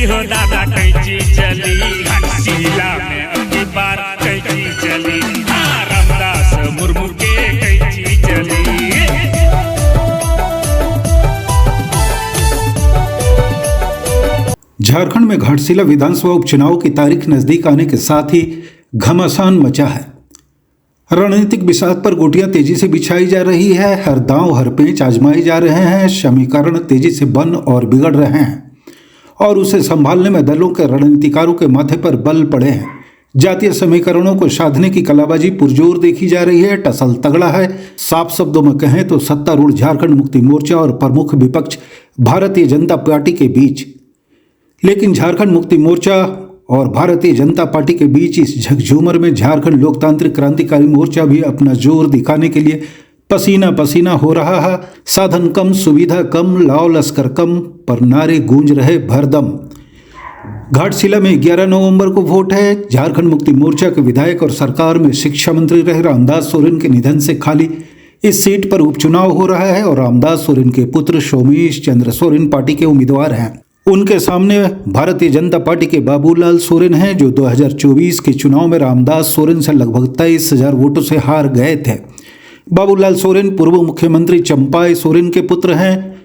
हो दादा कैची चली घाटशिला में अब की बार कैची चली रामदास मुर्मू के कैची चली। झारखंड में घाटशिला विधानसभा उपचुनाव की तारीख नजदीक आने के साथ ही घमासान मचा है। रणनीतिक बिसात पर गोटियां तेजी से बिछाई जा रही है, हर दांव हर पेंच आजमाए जा रहे हैं, समीकरण तेजी से बन और बिगड़ रहे हैं और उसे संभालने में दलों के रणनीतिकारों के माथे पर बल पड़े हैं। जातीय समीकरणों को साधने की कलाबाजी पुरजोर देखी जा रही है, टसल तगड़ा है। साफ शब्दों में कहें तो सत्तारूढ़ झारखंड मुक्ति मोर्चा और प्रमुख विपक्ष भारतीय जनता पार्टी के बीच। लेकिन झारखंड मुक्ति मोर्चा और भारतीय जनता पार्टी के बीच इस झकझूमर में झारखंड लोकतांत्रिक क्रांतिकारी मोर्चा भी अपना जोर दिखाने के लिए पसीना पसीना हो रहा है। साधन कम, सुविधा कम, लाओ लश्कर कम, पर नारे गूंज रहे भरदम। घाटशिला में 11 नवंबर को वोट है। झारखंड मुक्ति मोर्चा के विधायक और सरकार में शिक्षा मंत्री रहे रामदास सोरेन के निधन से खाली इस सीट पर उपचुनाव हो रहा है और रामदास सोरेन के पुत्र सोमेश चंद्र सोरेन पार्टी के उम्मीदवार हैं। उनके सामने भारतीय जनता पार्टी के बाबूलाल सोरेन हैं, जो 2024 के चुनाव में रामदास सोरेन से लगभग 23,000 वोटों से हार गए थे। बाबूलाल सोरेन पूर्व मुख्यमंत्री चंपाई सोरेन के पुत्र हैं।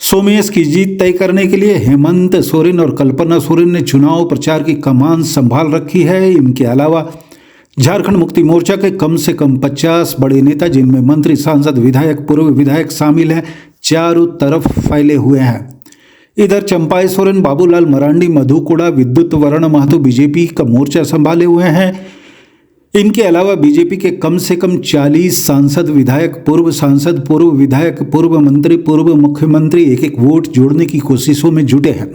सोमेश की जीत तय करने के लिए हेमंत सोरेन और कल्पना सोरेन ने चुनाव प्रचार की कमान संभाल रखी है। इनके अलावा झारखंड मुक्ति मोर्चा के कम से कम 50 बड़े नेता, जिनमें मंत्री, सांसद, विधायक, पूर्व विधायक शामिल हैं, चारों तरफ फैले हुए हैं। इधर चंपाई सोरेन, बाबूलाल मरांडी, मधु कोड़ा, विद्युत वर्ण महतो बीजेपी का मोर्चा संभाले हुए हैं। इनके अलावा बीजेपी के कम से कम 40 सांसद, विधायक, पूर्व सांसद, पूर्व विधायक, पूर्व मंत्री, पूर्व मुख्यमंत्री एक एक वोट जोड़ने की कोशिशों में जुटे हैं।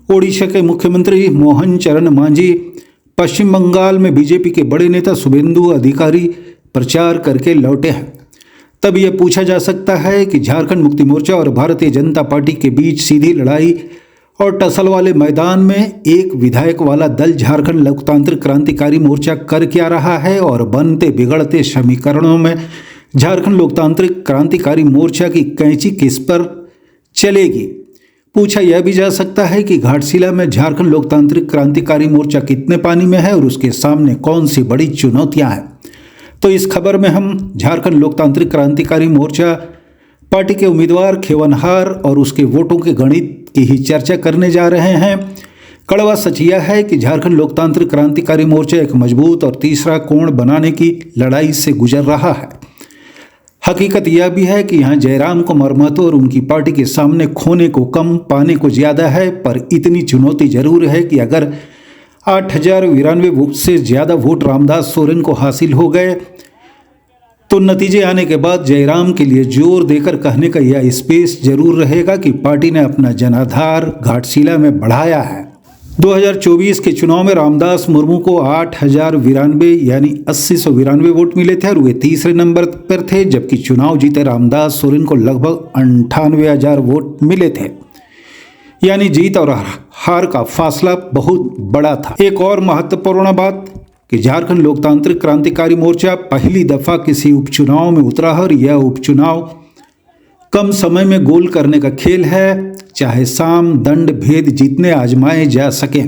ओडिशा के मुख्यमंत्री मोहन चरण मांझी, पश्चिम बंगाल में बीजेपी के बड़े नेता शुभेंदु अधिकारी प्रचार करके लौटे हैं। तब यह पूछा जा सकता है कि झारखंड मुक्ति मोर्चा और भारतीय जनता पार्टी के बीच सीधी लड़ाई और टसल वाले मैदान में एक विधायक वाला दल झारखंड लोकतांत्रिक क्रांतिकारी मोर्चा कर क्या रहा है और बनते बिगड़ते समीकरणों में झारखंड लोकतांत्रिक क्रांतिकारी मोर्चा की कैंची किस पर चलेगी। पूछा यह भी जा सकता है कि घाटशिला में झारखंड लोकतांत्रिक क्रांतिकारी मोर्चा कितने पानी में है और उसके सामने कौन सी बड़ी चुनौतियां हैं। तो इस खबर में हम झारखंड लोकतांत्रिक क्रांतिकारी मोर्चा पार्टी के उम्मीदवार खेवनहार और उसके वोटों के गणित की ही चर्चा करने जा रहे हैं। कड़वा सच यह है कि झारखंड लोकतांत्रिक क्रांतिकारी मोर्चा एक मजबूत और तीसरा कोण बनाने की लड़ाई से गुजर रहा है। हकीकत यह भी है कि यहाँ जयराम कुमार महतो और उनकी पार्टी के सामने खोने को कम, पाने को ज़्यादा है, पर इतनी चुनौती जरूर है कि अगर 8,092 से ज़्यादा वोट रामदास सोरेन को हासिल हो गए तो नतीजे आने के बाद जयराम के लिए जोर देकर कहने का यह स्पेस जरूर रहेगा कि पार्टी ने अपना जनाधार घाटशिला में बढ़ाया है। 2024 के चुनाव में रामदास मुर्मू को 8,092 यानी 8,092 वोट मिले थे और वे तीसरे नंबर पर थे, जबकि चुनाव जीते रामदास सोरेन को लगभग 98,000 वोट मिले थे। यानी जीत और हार का फासला बहुत बड़ा था। एक और महत्वपूर्ण बात कि झारखंड लोकतांत्रिक क्रांतिकारी मोर्चा पहली दफा किसी उपचुनाव में उतरा है और यह उपचुनाव कम समय में गोल करने का खेल है, चाहे साम दंड भेद जितने आजमाए जा सके।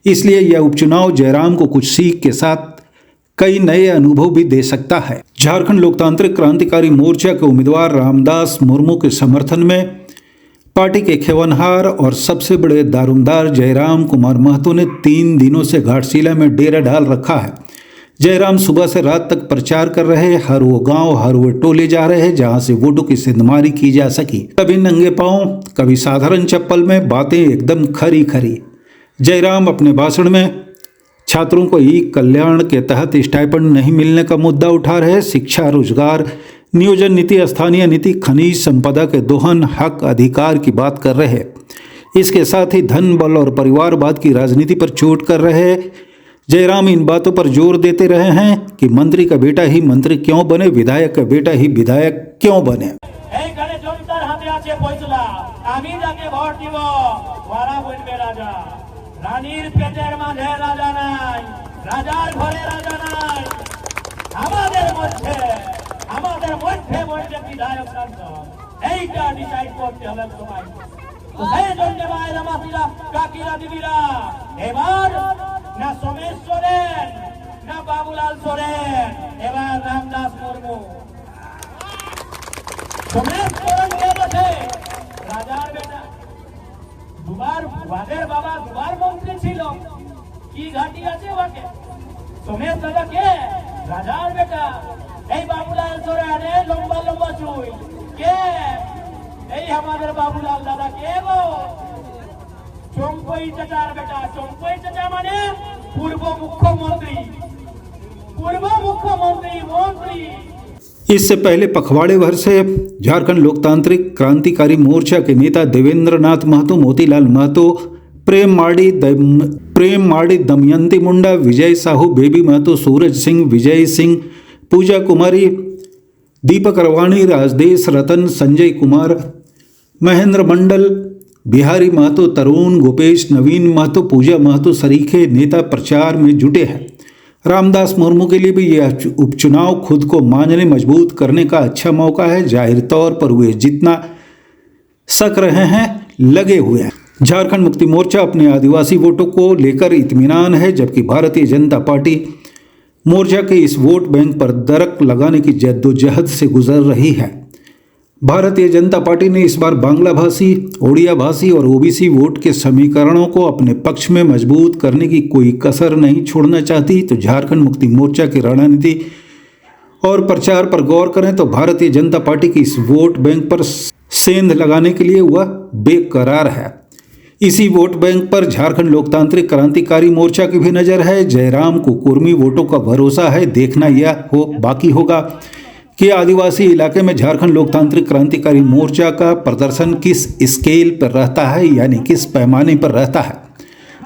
इसलिए यह उपचुनाव जयराम को कुछ सीख के साथ कई नए अनुभव भी दे सकता है। झारखंड लोकतांत्रिक क्रांतिकारी मोर्चा के उम्मीदवार रामदास मुर्मू के समर्थन में पार्टी के खेवनहार और सबसे बड़े दारोमदार जयराम कुमार महतो ने 3 दिनों से घाटशिला में डेरा डाल रखा है। जयराम सुबह से रात तक प्रचार कर रहे, हर वो गांव हर वो टोले जा रहे हैं जहां से वोटों की सिंधमारी की जा सकी। कभी नंगे पांव, कभी साधारण चप्पल में, बातें एकदम खरी खरी। जयराम अपने भाषण में छात्रों को ई कल्याण के तहत स्टाइपेंड नहीं मिलने का मुद्दा उठा रहे, शिक्षा, रोजगार, नियोजन नीति, स्थानीय नीति, खनिज संपदा के दोहन, हक, अधिकार की बात कर रहे। इसके साथ ही धन, बल और परिवारवाद की राजनीति पर चोट कर रहे। जयराम इन बातों पर जोर देते रहे हैं कि मंत्री का बेटा ही मंत्री क्यों बने, विधायक का बेटा ही विधायक क्यों बने। তো সেই জন্য মায়েরা মাসিরা কাকিরা দিদিরা এবার না সোমেশ সোরেন না বাবুলাল সোরেন, এবার রামদাস মুর্মু। সোমেশ সোরেন হয়ে গেছে রাজার বেটা, দুবার ওয়াদের বাবা দুবার মন্ত্রী ছিল, কি ঘাটি আছে ওকে? সোমেশ দাদা কে? রাজার বেটা। এই বাবুলাল সোরেন এই লম্বা লম্বা চুল কে? এই আমাদের বাবুলাল দাদা কে গো? চম্পই চাচার বেটা। চম্পই চাচা মানে পূর্ব মুখ্যমंत्री, पूर्व मुख्यमंत्री मंत्री। इससे पहले पखवाड़े भर से झारखंड लोकतांत्रिक क्रांतिकारी मोर्चा के नेता देवेंद्र नाथ महतो, मोतीलाल महतो, प्रेम मार्डी, दमयंती मुंडा, विजय साहू, बेबी महतो, सूरज सिंह, विजय सिंह, पूजा कुमारी, दीपक रवानी, राजदेश रतन, संजय कुमार, महेंद्र मंडल, बिहारी महतो, तरुण, गोपेश, नवीन महतो, पूजा महतो सरीखे नेता प्रचार में जुटे हैं। रामदास मुर्मू के लिए भी यह उपचुनाव खुद को मांझने मजबूत करने का अच्छा मौका है। जाहिर तौर पर वे जितना सक रहे हैं लगे हुए हैं। झारखंड मुक्ति मोर्चा अपने आदिवासी वोटों को लेकर इत्मीनान है, जबकि भारतीय जनता पार्टी मोर्चा के इस वोट बैंक पर दरक लगाने की जद्दोजहद से गुजर रही है। भारतीय जनता पार्टी ने इस बार बांग्ला भाषी, ओडिया भाषी और ओबीसी वोट के समीकरणों को अपने पक्ष में मजबूत करने की कोई कसर नहीं छोड़ना चाहती। तो झारखंड मुक्ति मोर्चा की रणनीति और प्रचार पर गौर करें तो भारतीय जनता पार्टी की इस वोट बैंक पर सेंध लगाने के लिए वह बेकरार है। इसी वोट बैंक पर झारखंड लोकतांत्रिक क्रांतिकारी मोर्चा की भी नज़र है। जयराम को कुर्मी वोटों का भरोसा है। देखना यह बाकी होगा कि आदिवासी इलाके में झारखंड लोकतांत्रिक क्रांतिकारी मोर्चा का प्रदर्शन किस स्केल पर रहता है, यानी किस पैमाने पर रहता है।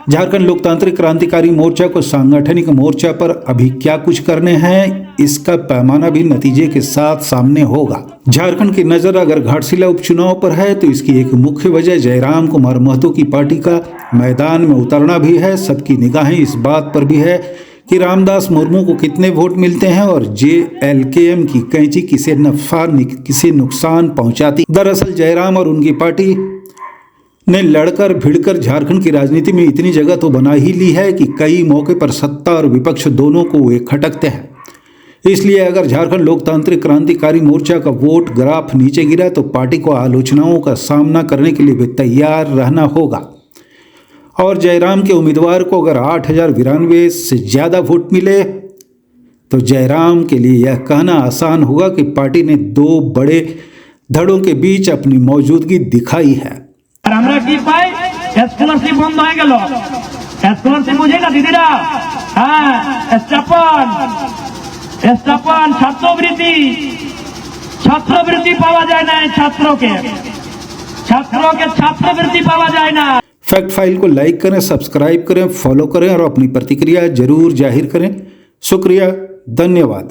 झारखंड लोकतांत्रिक क्रांतिकारी मोर्चा को सांगठनिक मोर्चा पर अभी क्या कुछ करने हैं, इसका पैमाना भी नतीजे के साथ सामने होगा। झारखंड की नज़र अगर घाटशिला उपचुनाव पर है तो इसकी एक मुख्य वजह जयराम कुमार महतो की पार्टी का मैदान में उतरना भी है। सबकी निगाहें इस बात पर भी है कि रामदास मुर्मू को कितने वोट मिलते हैं और JLKM की कैंची किसे नफा किसे नुकसान पहुंचाती। दरअसल जयराम और उनकी पार्टी ने लड़कर भिड़कर झारखंड की राजनीति में इतनी जगह तो बना ही ली है कि कई मौके पर सत्ता और विपक्ष दोनों को वे खटकते हैं। इसलिए अगर झारखंड लोकतांत्रिक क्रांतिकारी मोर्चा का वोट ग्राफ नीचे गिरा तो पार्टी को आलोचनाओं का सामना करने के लिए भी तैयार रहना होगा। और जयराम के उम्मीदवार को अगर 8,092 से ज़्यादा वोट मिले तो जयराम के लिए यह कहना आसान होगा कि पार्टी ने दो बड़े धड़ों के बीच अपनी मौजूदगी दिखाई है। আমরা কি পাই? স্কলারশিপ বন্ধ হয়ে গেল। স্কলারশিপ বুঝে না দিদিরা? হ্যাঁ, স্টাপন ছাত্রবৃত্তি পাওয়া যায় না। ছাত্রকে ছাত্রবৃত্তি পাওয়া যায় না। फैक्ट फाइल को लाइक करें, सब्सक्राइब करें, फॉलो करें और अपनी प्रतिक्रिया जरूर जाहिर करें। शुक्रिया, धन्यवाद।